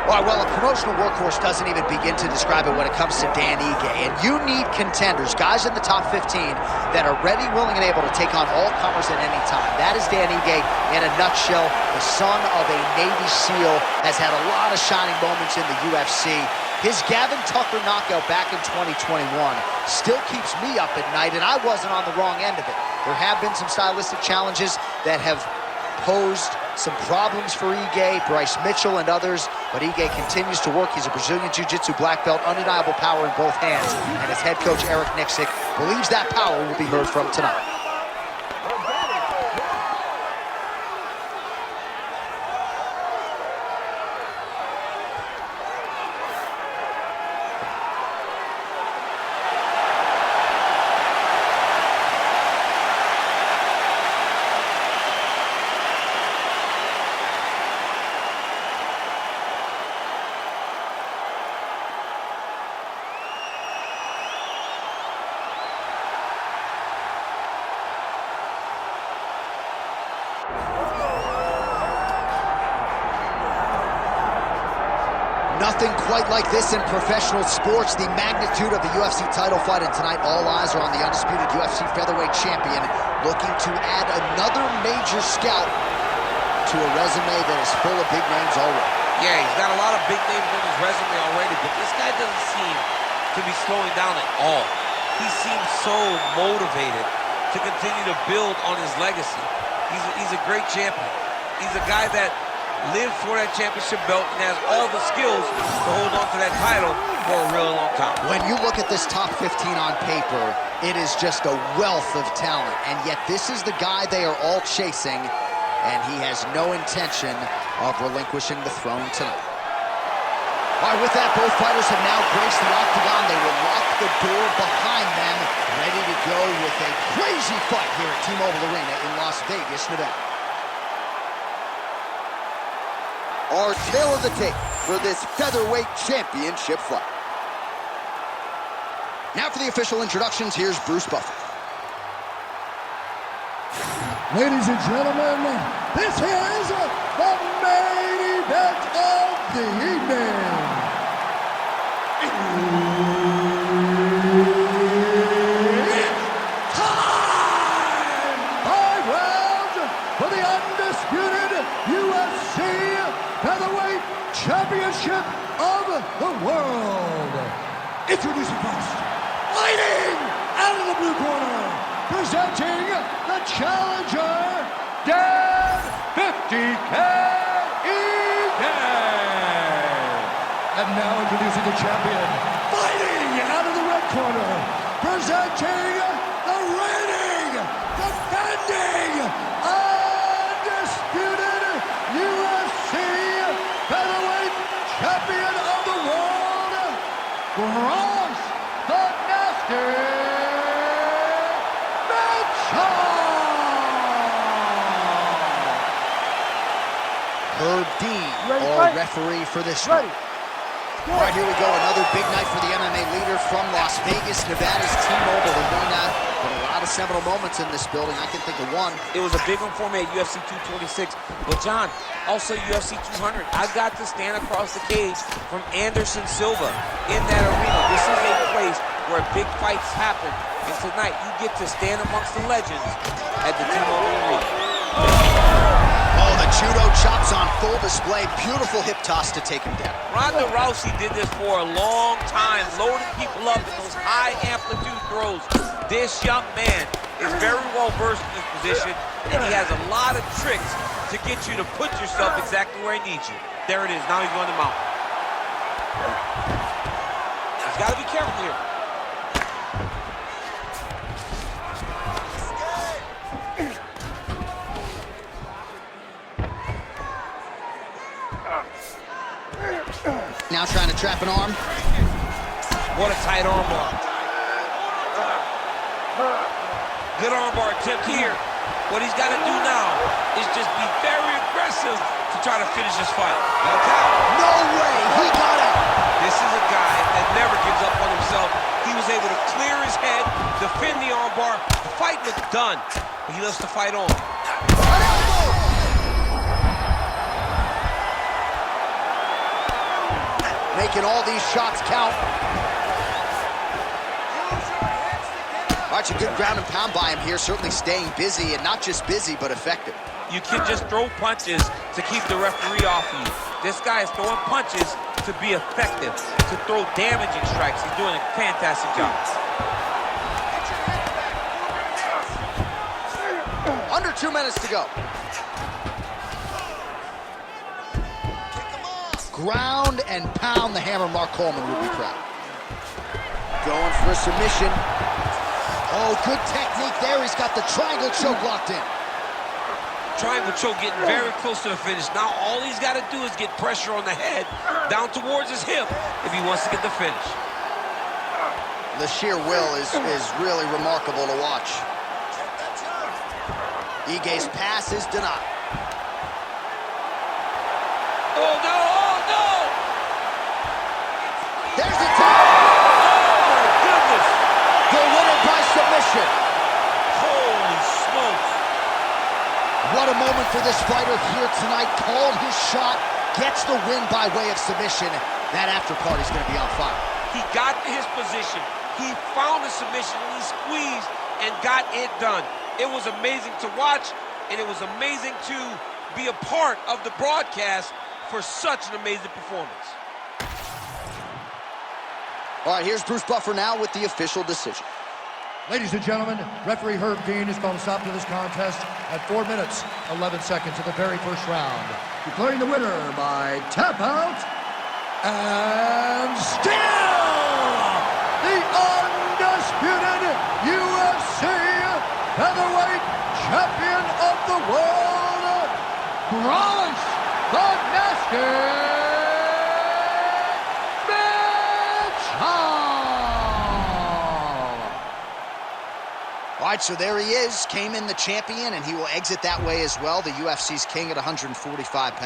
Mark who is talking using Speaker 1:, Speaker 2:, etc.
Speaker 1: Well, a promotional workhorse doesn't even begin to describe it when it comes to Dan Ige. And you need contenders, guys in the top 15 that are ready, willing, and able to take on all comers at any time. That is Dan Ige in a nutshell. The son of a Navy SEAL has had a lot of shining moments in the UFC. His Gavin Tucker knockout back in 2021 still keeps me up at night, and I wasn't on the wrong end of it. There have been some stylistic challenges that have posed some problems for Ige, Bryce Mitchell, and others, but Ige continues to work. He's a Brazilian Jiu-Jitsu black belt, undeniable power in both hands, and his head coach, Eric Nixick, believes that power will be heard from tonight. Nothing quite like this in professional sports. The magnitude of the UFC title fight, and tonight all eyes are on the undisputed UFC featherweight champion, looking to add another major scout to a resume that is full of big names already.
Speaker 2: Yeah, he's got a lot of big names on his resume already, but this guy doesn't seem to be slowing down at all. He seems so motivated to continue to build on his legacy. He's a great champion. He's a guy that lived for that championship belt and has all the skills to hold on to that title for a really long time.
Speaker 1: When you look at this top 15 on paper, it is just a wealth of talent, and yet this is the guy they are all chasing, and he has no intention of relinquishing the throne tonight. All right, with that, both fighters have now graced the octagon. They will lock the door behind them, ready to go with a crazy fight here at T-Mobile Arena in Las Vegas, Nevada. Our tale of the tape for this featherweight championship fight. Now for the official introductions, here's Bruce Buffer.
Speaker 3: Ladies and gentlemen, this is the main event of the evening. It's time! 5 rounds for the undisputed UFC Featherweight Championship of the world. Introducing first, fighting out of the blue corner, presenting the challenger, Dan 50K Ige. And now introducing the champion, fighting out of the red corner, presenting the reigning, defending, undisputed UFC Featherweight Champion of the world, Bryce the Nasty Mitchell.
Speaker 1: Herb Dean, our referee for this one. All right, here we go. Another big night for the MMA leader from Las Vegas, Nevada's T-Mobile Arena. But a lot of seminal moments in this building. I can think of one.
Speaker 2: It was a big one for me at UFC 226. But John, also UFC 200. I got to stand across the cage from Anderson Silva in that arena. This is a place where big fights happen. And tonight, you get to stand amongst the legends at the T-Mobile Arena.
Speaker 1: Oh, the judo chops on full display. Beautiful hip toss to take him down.
Speaker 2: Ronda Rousey did this for a long time, loading people up in those high amplitude throws. This young man is very well versed in this position, and he has a lot of tricks to get you to put yourself exactly where he needs you. There it is. Now he's going to mount. He's got to be careful here.
Speaker 1: Now trying to trap an arm.
Speaker 2: What a tight arm bar. Good arm bar attempt here. What he's got to do now is just be very aggressive to try to finish this fight.
Speaker 1: No way, he got out.
Speaker 2: This is a guy that never gives up on himself. He was able to clear his head, defend the arm bar. The fight was done, but he loves to fight on.
Speaker 1: making all these shots count. All right, a good ground and pound by him here, certainly staying busy, and not just busy, but effective.
Speaker 2: You can just throw punches to keep the referee off of you. This guy is throwing punches to be effective, to throw damaging strikes. He's doing a fantastic job.
Speaker 1: Under 2 minutes to go. Ground and pound, the hammer. Mark Coleman would be proud. Going for a submission. Oh, good technique there. He's got the triangle choke locked in.
Speaker 2: Triangle choke getting very close to the finish. Now all he's got to do is get pressure on the head, down towards his hip, if he wants to get the finish.
Speaker 1: The sheer will is really remarkable to watch. Ige's pass is denied.
Speaker 2: Oh, no! Oh, no!
Speaker 1: There's the tap!
Speaker 2: Oh, my goodness!
Speaker 1: The winner by submission.
Speaker 2: Holy smokes!
Speaker 1: What a moment for this fighter here tonight. Called his shot, gets the win by way of submission. That after party's going to be on fire.
Speaker 2: He got to his position. He found the submission, and he squeezed and got it done. It was amazing to watch, and it was amazing to be a part of the broadcast for such an amazing performance.
Speaker 1: All right, here's Bruce Buffer now with the official decision.
Speaker 3: Ladies and gentlemen, referee Herb Dean has called a stop to this contest at 4 minutes, 11 seconds of the very first round, declaring the winner by tap out, and still the undisputed UFC featherweight champion of the world, Bryce the Nasty
Speaker 1: All right, so there he is, came in the champion, and he will exit that way as well, the UFC's king at 145 pounds.